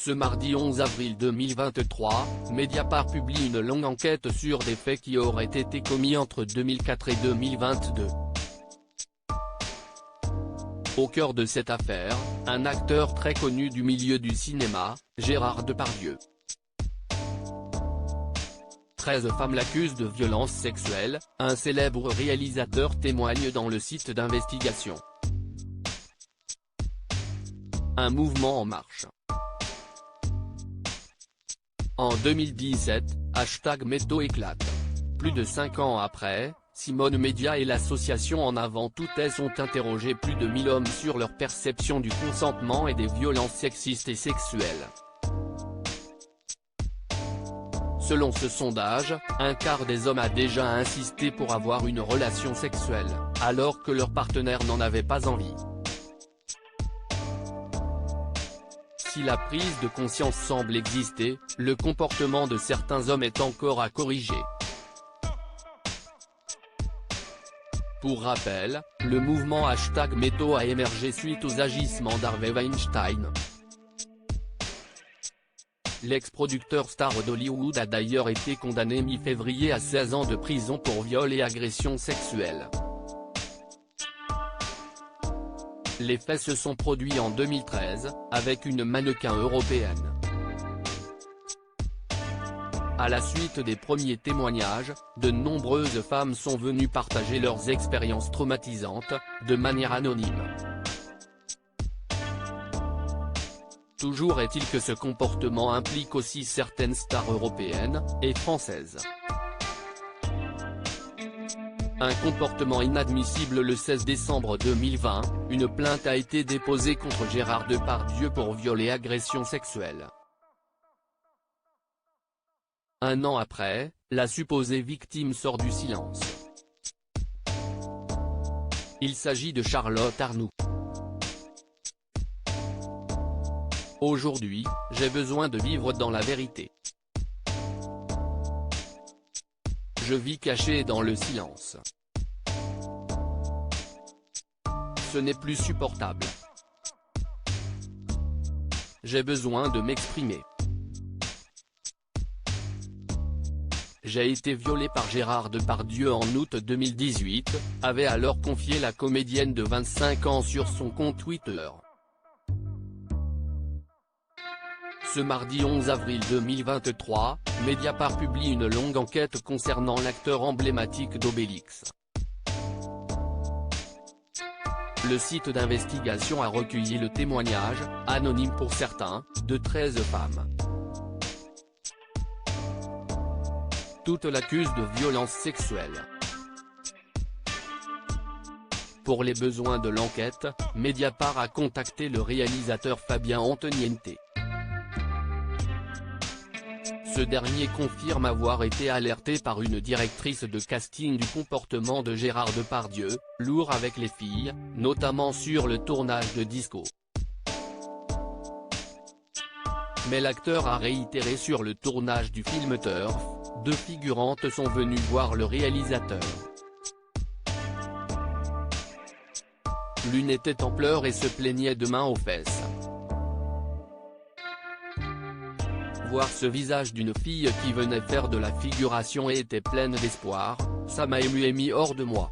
Ce mardi 11 avril 2023, Mediapart publie une longue enquête sur des faits qui auraient été commis entre 2004 et 2022. Au cœur de cette affaire, un acteur très connu du milieu du cinéma, Gérard Depardieu. 13 femmes l'accusent de violences sexuelles, un célèbre réalisateur témoigne dans le site d'investigation. Un mouvement en marche. En 2017, #Métaux éclate. Plus de 5 ans après, Simone Média et l'association En Avant Toutes ont interrogé plus de 1000 hommes sur leur perception du consentement et des violences sexistes et sexuelles. Selon ce sondage, un quart des hommes a déjà insisté pour avoir une relation sexuelle, alors que leur partenaire n'en avait pas envie. Si la prise de conscience semble exister, le comportement de certains hommes est encore à corriger. Pour rappel, le mouvement #Métaux a émergé suite aux agissements d'Harvey Weinstein. L'ex-producteur star d'Hollywood a d'ailleurs été condamné mi-février à 16 ans de prison pour viol et agression sexuelle. Les faits se sont produits en 2013, avec une mannequin européenne. À la suite des premiers témoignages, de nombreuses femmes sont venues partager leurs expériences traumatisantes, de manière anonyme. Toujours est-il que ce comportement implique aussi certaines stars européennes, et françaises. Un comportement inadmissible. Le 16 décembre 2020, une plainte a été déposée contre Gérard Depardieu pour viol et agression sexuelle. Un an après, la supposée victime sort du silence. Il s'agit de Charlotte Arnoux. Aujourd'hui, j'ai besoin de vivre dans la vérité. Je vis caché dans le silence. Ce n'est plus supportable. J'ai besoin de m'exprimer. J'ai été violée par Gérard Depardieu en août 2018, avait alors confié la comédienne de 25 ans sur son compte Twitter. Ce mardi 11 avril 2023, Mediapart publie une longue enquête concernant l'acteur emblématique d'Obélix. Le site d'investigation a recueilli le témoignage, anonyme pour certains, de 13 femmes. Toutes l'accusent de violences sexuelles. Pour les besoins de l'enquête, Mediapart a contacté le réalisateur Fabien Antoniente. Ce dernier confirme avoir été alerté par une directrice de casting du comportement de Gérard Depardieu, lourd avec les filles, notamment sur le tournage de Disco. Mais l'acteur a réitéré sur le tournage du film Turf, 2 figurantes sont venues voir le réalisateur. L'une était en pleurs et se plaignait de main aux fesses. Voir ce visage d'une fille qui venait faire de la figuration et était pleine d'espoir, ça m'a ému et mis hors de moi.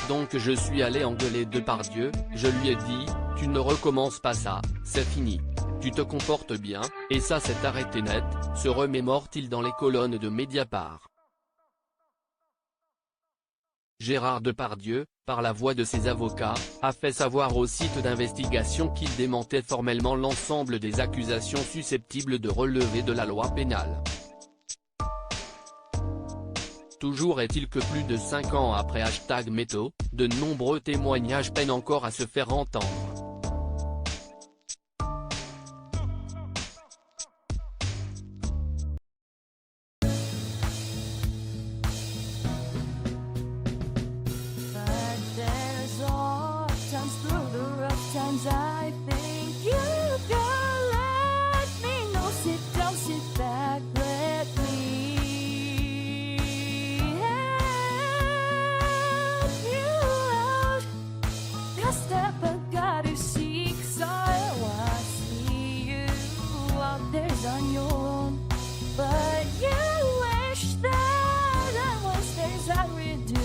Donc je suis allé engueuler Depardieu, je lui ai dit, tu ne recommences pas ça, c'est fini. Tu te comportes bien, et ça s'est arrêté net, se remémore-t-il dans les colonnes de Mediapart. Gérard Depardieu, par la voix de ses avocats, a fait savoir au site d'investigation qu'il démentait formellement l'ensemble des accusations susceptibles de relever de la loi pénale. Toujours est-il que plus de 5 ans après #Métaux, de nombreux témoignages peinent encore à se faire entendre. I think you can let me know. Sit down, sit back, let me help you out. Just step, but God we do.